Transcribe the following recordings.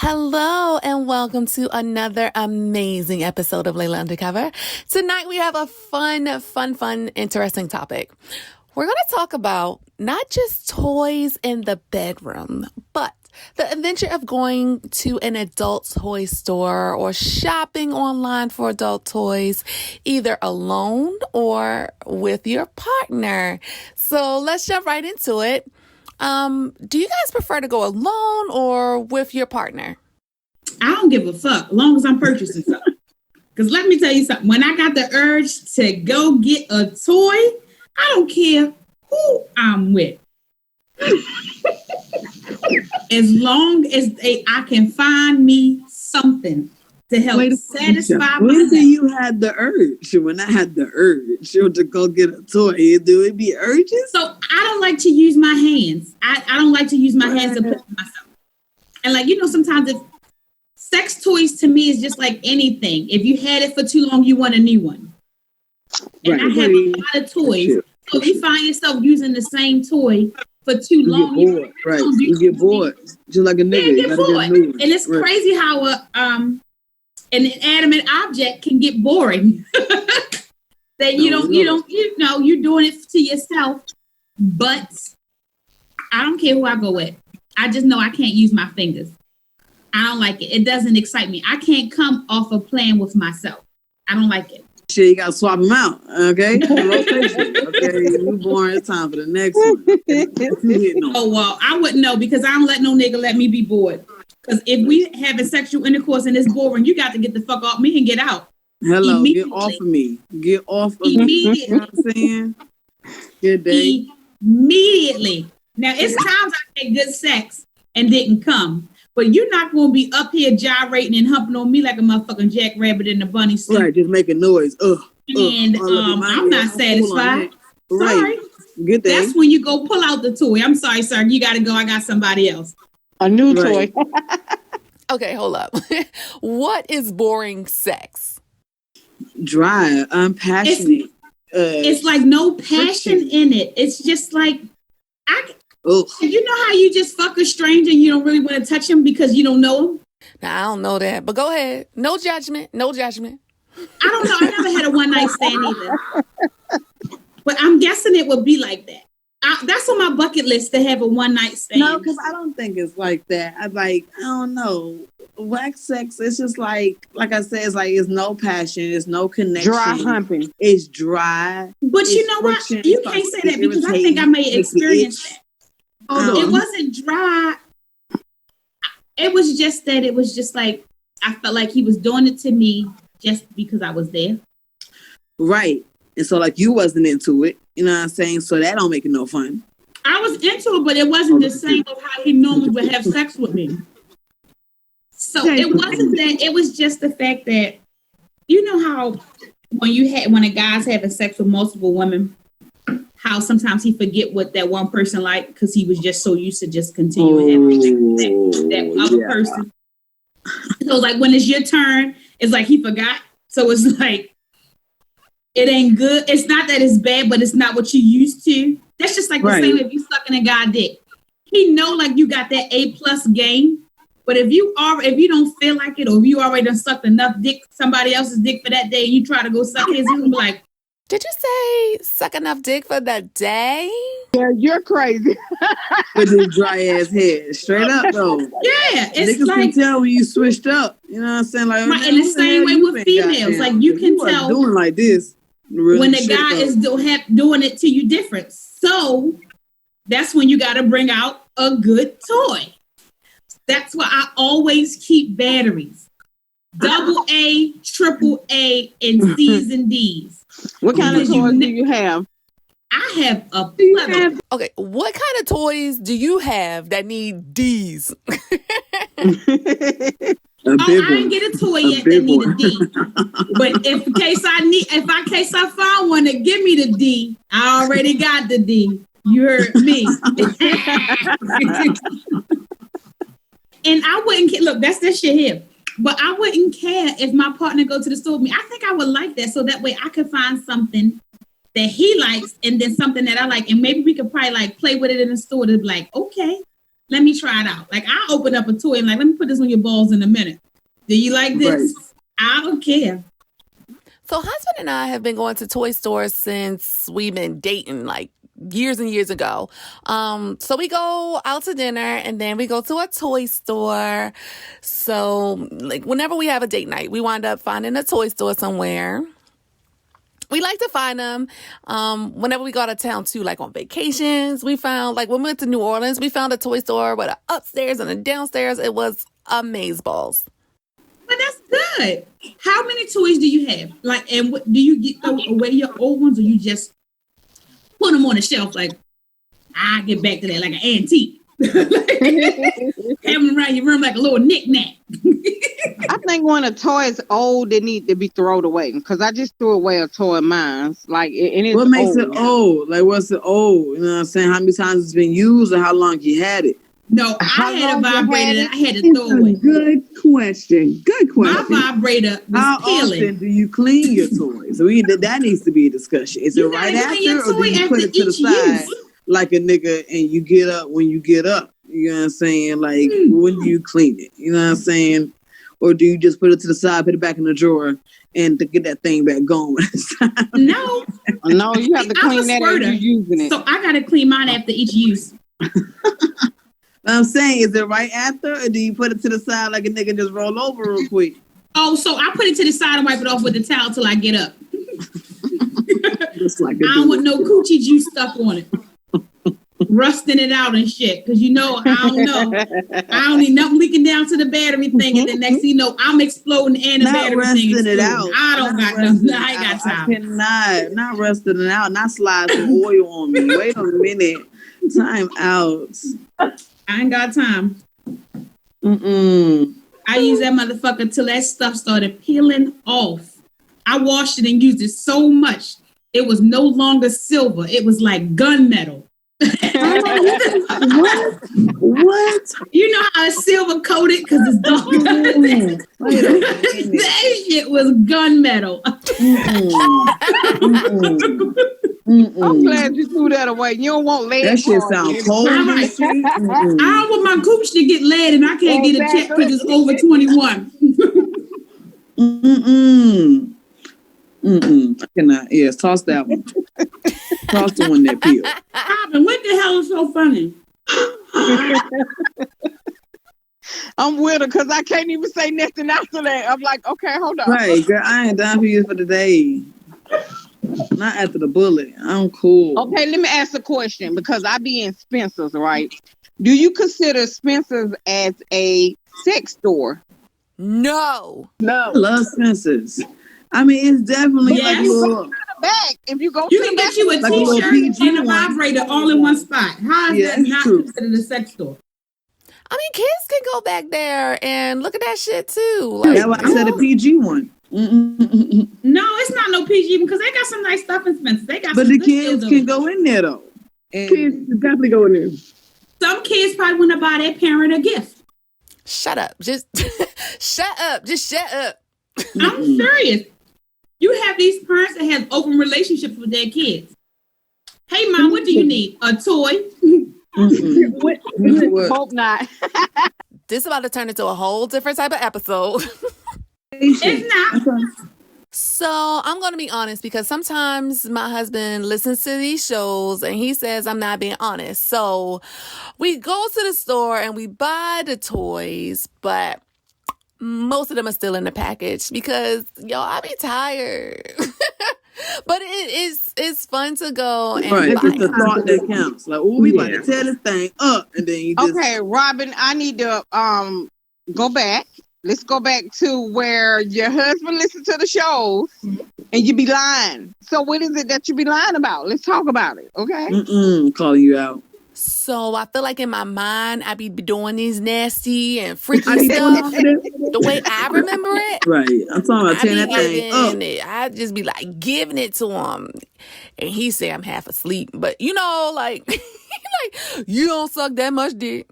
Hello and welcome to another amazing episode of Layla Undercover. Tonight we have a fun, interesting topic. We're going to talk about not just toys in the bedroom, but the adventure of going to an adult toy store or shopping online for adult toys, either alone or with your partner. So let's jump right into it. Do you guys prefer to go alone or with your partner? I don't give a fuck as long as I'm purchasing something. Because let me tell you something. When I got the urge to go get a toy, I don't care who I'm with. As long as I can find me something to help satisfy When myself. do you have the urge? When I had the urge to go get a toy, do it be urges? So I don't like to use my hands. I don't like to use my hands to put myself. And sometimes if sex toys to me is just like anything. If you had it for too long, you want a new one. And I have a lot of toys. So if you find yourself using the same toy for too long, you get bored. Right. You get bored. Just like a nigga. You get bored. And it's crazy how an inanimate object can get boring. That you're doing it to yourself. But I don't care who I go with. I just know I can't use my fingers. I don't like it. It doesn't excite me. I can't come off of playing with myself. I don't like it. Shit, you gotta swap them out. Okay? Okay, you born. It's time for the next one. Oh, well, I wouldn't know because I don't let no nigga let me be bored. Because if we having sexual intercourse and it's boring, you got to get the fuck off me and get out. Hello, get off of me. Get off of me. You know what I'm saying? Good day. Immediately. Now, it's times I had good sex and didn't come. But you're not going to be up here gyrating and humping on me like a motherfucking jackrabbit in a bunny suit. Right, just making noise. And I'm not satisfied. Right. Sorry. Good day. That's when you go pull out the toy. I'm sorry, sir. You got to go. I got somebody else. A new toy. Okay, hold up. What is boring sex? Dry, unpassionate. It's like no passion in it. It's just like, you know how you just fuck a stranger and you don't really want to touch him because you don't know him? Now, I don't know that, but go ahead. No judgment. I don't know. I never had a one night stand either. But I'm guessing it would be like that. That's on my bucket list to have a one night stand. No, because I don't think it's like that. I don't know. Wax sex, it's just like I said, it's like it's no passion, it's no connection. Dry humping. It's dry. But you know what? You can't say that because I think I may experience that. It wasn't dry. It was just that it was just like I felt like he was doing it to me just because I was there. Right. And so like you wasn't into it. You know what I'm saying? So that don't make it no fun. I was into it, but it wasn't the same of how he normally would have sex with me. So it wasn't that. It was just the fact that, you know how when a guy's having sex with multiple women, how sometimes he forget what that one person like because he was just so used to just continuing having sex with that other person. So like when it's your turn, it's like he forgot. So it's like it ain't good. It's not that it's bad, but it's not what you used to. That's just like the same if you sucking a guy dick. He know like you got that A+ game. But if you don't feel like it, or if you already done sucked enough dick, somebody else's dick for that day, and you try to go suck his, you be like, did you say suck enough dick for the day? Yeah, you're crazy. With this dry ass head. Straight up though. Yeah. It's niggas like can tell when you switched up. You know what I'm saying? Like right, and the same way with females. Like you can tell doing like this. Really when the guy is doing it to you different. So that's when you gotta bring out a good toy. That's why I always keep batteries. AA, AAA, and C's and D's. What kind of toys do you have? I have a plethora. Okay, what kind of toys do you have that need D's? I ain't get a toy yet that need a D. But in case I find one that give me the D, I already got the D. You heard me. And I wouldn't care. Look, that's that shit here. But I wouldn't care if my partner go to the store with me. I think I would like that. So that way I could find something that he likes and then something that I like. And maybe we could probably like play with it in the store to be like, okay, let me try it out. Like I open up a toy and like, let me put this on your balls in a minute. Do you like this? Right. I don't care. So husband and I have been going to toy stores since we've been dating, like years and years ago. So we go out to dinner and then we go to a toy store. So like whenever we have a date night, we wind up finding a toy store somewhere. We like to find them whenever we go out of town too, like on vacations. We found, like when we went to New Orleans, we found a toy store with an upstairs and a downstairs. It was amazeballs. But that's good. How many toys do you have? Like, and what, do you get away your old ones, or you just put them on the shelf? Like, I get back to that like an antique. Have them around your room like a little knick-knack. I think when a toy is old, they need to be thrown away. Because I just threw away a toy of mine. Like, and it's what makes old. it old? Like, what's it old? You know what I'm saying? How many times it's been used, or how long you had it? No, I had a vibrator that I had to throw away. Good question. Good question. My vibrator was how peeling. Often do you clean your toys? So that needs to be a discussion. Is it right after, or do you put it to the side like a nigga and you get up when you get up? You know what I'm saying? Like, when do you clean it? You know what I'm saying? Or do you just put it to the side, put it back in the drawer, and to get that thing back going? No, you have to clean that after you're using it. So I got to clean mine after each use. I'm saying, is it right after, or do you put it to the side like a nigga just roll over real quick? Oh, so I put it to the side and wipe it off with the towel till I get up. Just like I don't want no coochie juice stuck on it. Rusting it out and shit. Because I don't know. I don't need nothing leaking down to the battery thing. And then next thing you know, I'm exploding and the battery thing is it out. I don't got nothing. I ain't got time. I cannot. Not rusting it out. Not slide some oil on me. Wait a minute. Time out. I ain't got time. I used that motherfucker till that stuff started peeling off. I washed it and used it so much. It was no longer silver. It was like gunmetal. What? You know how it's silver coated because it's dark. That shit was gunmetal. I'm glad you threw that away. You don't want lead. That shit sounds cold. I don't want my cooch to get lead and I can't get a check because it's over 21. I cannot. Yes, toss that one. Toss the one that peeled. Robin, what the hell is so funny? I'm with her because I can't even say nothing after that. I'm like, okay, hold on. Right, girl, I ain't down for you for the day. Not after the bullet. I'm cool. Okay, let me ask a question because I be in Spencer's, right? Do you consider Spencer's as a sex store? No. I love Spencer's. I mean, it's definitely like a little... Back. If you go you to can the get you a like t-shirt and a vibrator all in one spot. How is that not considered a sex store? I mean, kids can go back there and look at that shit too. Like, that's why I said a PG one. No, it's not no PG because they got some nice stuff in Spencer. They got, but the kids can go in there though. And kids definitely go in there. Some kids probably want to buy their parent a gift. Shut up. Just shut up. Just shut up. I'm serious. You have these parents that have open relationships with their kids. Hey, Mom, what do you need? A toy? Hope not. This is about to turn into a whole different type of episode. It's not. So I'm going to be honest because sometimes my husband listens to these shows and he says I'm not being honest. So we go to the store and we buy the toys, but most of them are still in the package because, I be tired. But it's fun to go and right. buy. It's the thought that counts. Like, we about to tear this thing up, and then you just... Okay, Robin, I need to go back. Let's go back to where your husband listens to the shows and you be lying. So what is it that you be lying about? Let's talk about it, okay? Calling you out. So I feel like in my mind, I be doing these nasty and freaky stuff the way I remember it. Right. I'm talking about tearing that thing up. I just be like giving it to him. And he say I'm half asleep. But like, like, you don't suck that much dick.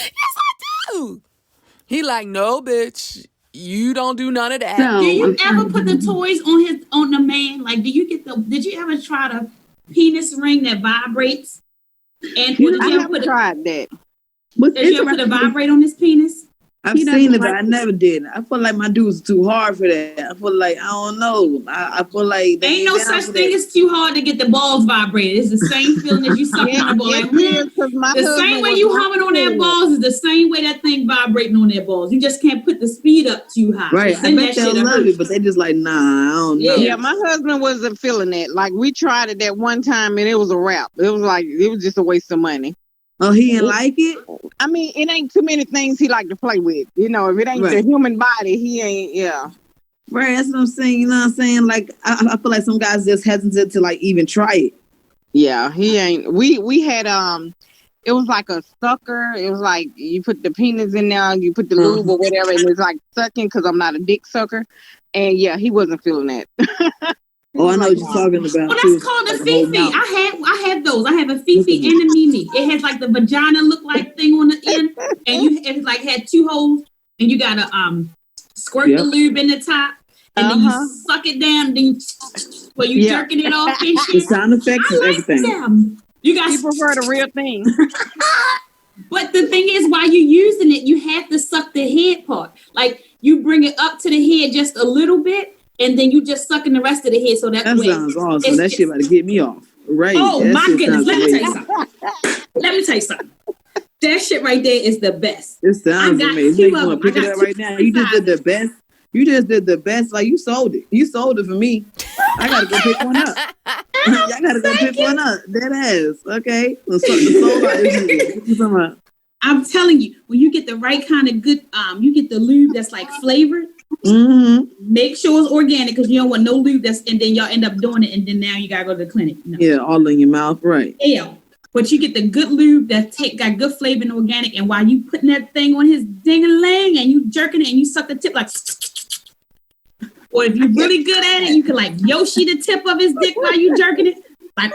Yes, I do. He like, no, bitch. You don't do none of that. Do you ever put the toys on the man? Like, did you ever try the penis ring that vibrates? And did I you ever haven't tried that. did you ever put a vibrate on his penis? I've seen it, but I never did. I feel like my dude's too hard for that. I feel like, I don't know. I feel like ain't no such thing as too hard to get the balls vibrated. It's the same feeling as you sucking on the ball. Like, the same way you humming on their balls is the same way that thing vibrating on their balls. You just can't put the speed up too high. Right. I bet they'll love it, but they just like, nah, I don't know. Yeah, my husband wasn't feeling that. Like, we tried it that one time and it was a wrap. It was just a waste of money. Oh, he didn't like it? I mean, it ain't too many things he like to play with. You know, if it ain't the human body, he ain't, Right, that's what I'm saying. You know what I'm saying? Like, I feel like some guys just hesitant to, like, even try it. Yeah, he ain't. We had, it was like a sucker. It was like you put the penis in there, you put the lube or whatever, and it's like sucking because I'm not a dick sucker. And, yeah, he wasn't feeling that. Oh, I know what you're talking about. Well, that's called a Fifi. I have those. I have a Fifi and a Mimi. It has like the vagina look like thing on the end, and it's like had two holes, and you gotta squirt the lube in the top, and then you suck it down, then you jerking it off and shit. The sound effects and everything. Them. You guys prefer the real thing. But the thing is, while you're using it, you have to suck the head part. Like you bring it up to the head just a little bit. And then you just sucking the rest of the head. So that sounds awesome. That shit about to get me off. Right. Oh, my goodness. Let me tell you something. That shit right there is the best. It sounds amazing. You want to pick it up right now? You just did the best. You just did the best. Like, you sold it. You sold it for me. I got to go pick one up. I got to go pick one up. Dead ass. Okay. The soul I'm telling you, when you get the right kind of good, you get the lube that's like flavored. Make sure it's organic because you don't want no lube and then y'all end up doing it and then now you gotta go to the clinic. No. Yeah, all in your mouth, right? Yeah, but you get the good lube that got good flavor and organic, and while you putting that thing on his ding-a-ling and you jerking it and you suck the tip like, or if you're really good at it, you can like Yoshi the tip of his dick while you jerking it. Like,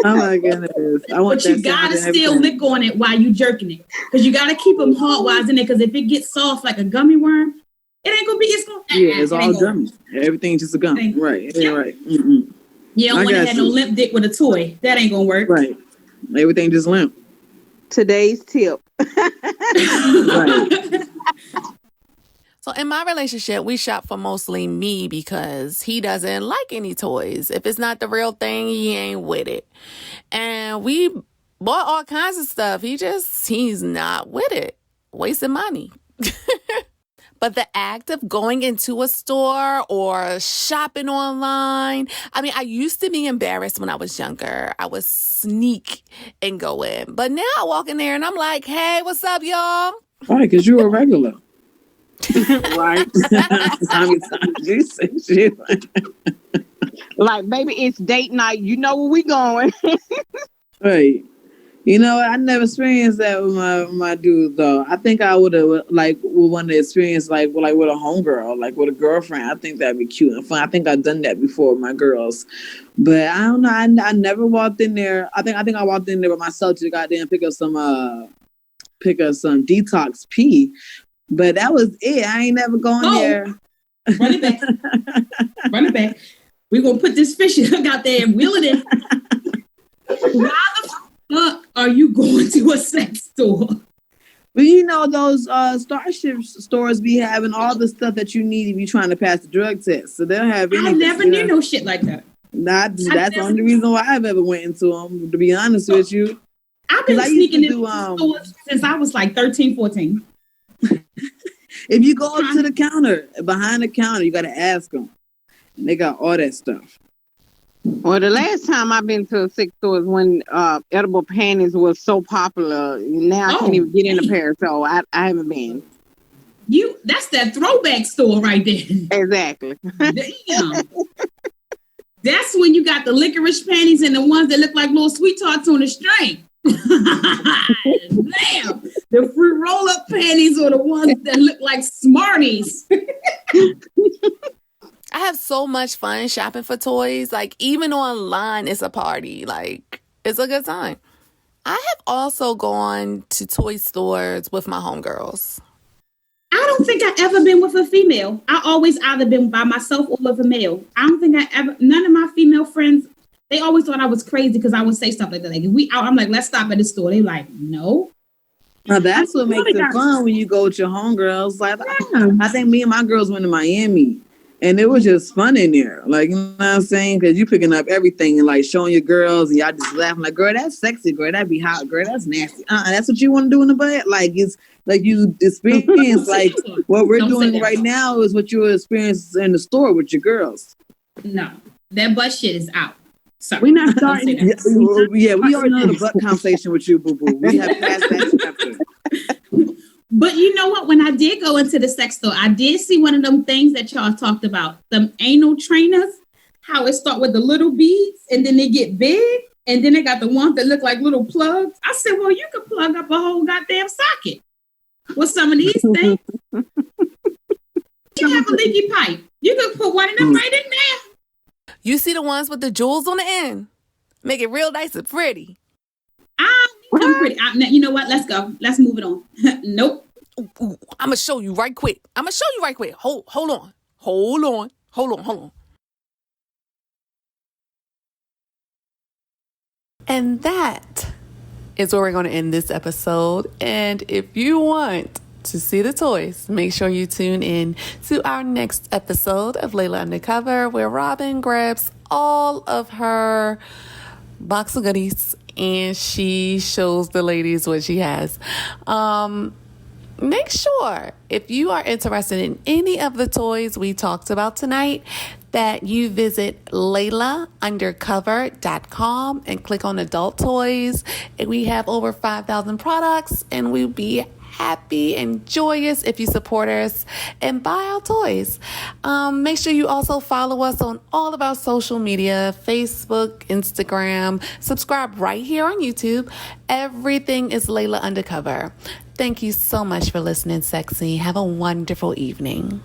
oh my goodness! But you gotta still lick on it while you jerking it, because you gotta keep them hard while it's in there. Because if it gets soft like a gummy worm, it ain't gonna be. It's all gummy. Everything's just a gum. Right. Yeah. Right. Mm-mm. You don't want to have no limp dick with a toy. That ain't gonna work. Right. Everything just limp. Today's tip. Right. So in my relationship, we shop for mostly me because he doesn't like any toys. If it's not the real thing, he ain't with it. And we bought all kinds of stuff. He's not with it. Wasting money. But the act of going into a store or shopping online, I mean, I used to be embarrassed when I was younger. I would sneak and go in. But now I walk in there and I'm like, hey, what's up, y'all? Right, because you're a regular. Right. Like, baby, it's date night. You know where we going. Right. You know, I never experienced that with my dude though. I think I would would want to experience like with a homegirl, like with a girlfriend. I think that'd be cute and fun. I think I've done that before with my girls, but I don't know. I never walked in there. I think I walked in there with myself to goddamn pick up some detox pee. But that was it. I ain't never going there. Run it back. Run it back. We're going to put this fishing hook out there and wheel it in. Why the fuck are you going to a sex store? Well, you know, those Starship stores be having all the stuff that you need if you're trying to pass the drug test. So they'll have anything. I never knew no shit like that. That's the only reason why I've ever went into them, to be honest with you. I've been sneaking in stores since I was like 13, 14. If you go up to the counter, behind the counter, you got to ask them. And they got all that stuff. Well, the last time I've been to a sex store is when edible panties was so popular. Now I can't even get in a pair, so I haven't been. That's that throwback store right there. Exactly. Damn. That's when you got the licorice panties and the ones that look like little sweet tarts on a string. Damn, the fruit roll-up panties are the ones that look like Smarties. I have so much fun shopping for toys. Like, even online, it's a party. Like, it's a good time. I have also gone to toy stores with my homegirls. I don't think I ever been with a female. I always either been by myself or with a male. I don't think none of my female friends They always thought I was crazy because I would say stuff like that. Like if we out, I'm like, let's stop at the store. They like, no. Now that's what makes it fun when you go with your homegirls. Like I think me and my girls went to Miami, and it was just fun in there. Like, you know what I'm saying? Because you picking up everything and like showing your girls, and y'all just laughing like, "Girl, that's sexy. Girl, that'd be hot. Girl, that's nasty. That's what you want to do in the butt." Like it's like you experience like what we're doing right now is what you experience in the store with your girls. No, that butt shit is out. Sorry. We're not starting. Yeah, we already know the butt conversation with you, boo boo. We have passed that chapter. But you know what? When I did go into the sex store, I did see one of them things that y'all talked about, them anal trainers, how it start with the little beads and then they get big and then they got the ones that look like little plugs. I said, well, you could plug up a whole goddamn socket with some of these things. You have a leaky pipe. You could put one of them right in there. You see the ones with the jewels on the end? Make it real nice and pretty. I'm pretty. You know what? Let's go. Let's move it on. Nope. I'm going to show you right quick. Hold on. And that is where we're going to end this episode. And if you want to see the toys, make sure you tune in to our next episode of Layla Undercover, where Robin grabs all of her box of goodies and she shows the ladies what she has. Make sure if you are interested in any of the toys we talked about tonight that you visit LaylaUndercover.com and click on adult toys. And we have over 5,000 products, and we'll be happy and joyous if you support us and buy our toys. Make sure you also follow us on all of our social media, Facebook, Instagram. Subscribe right here on YouTube. Everything is Layla Undercover. Thank you so much for listening, sexy. Have a wonderful evening.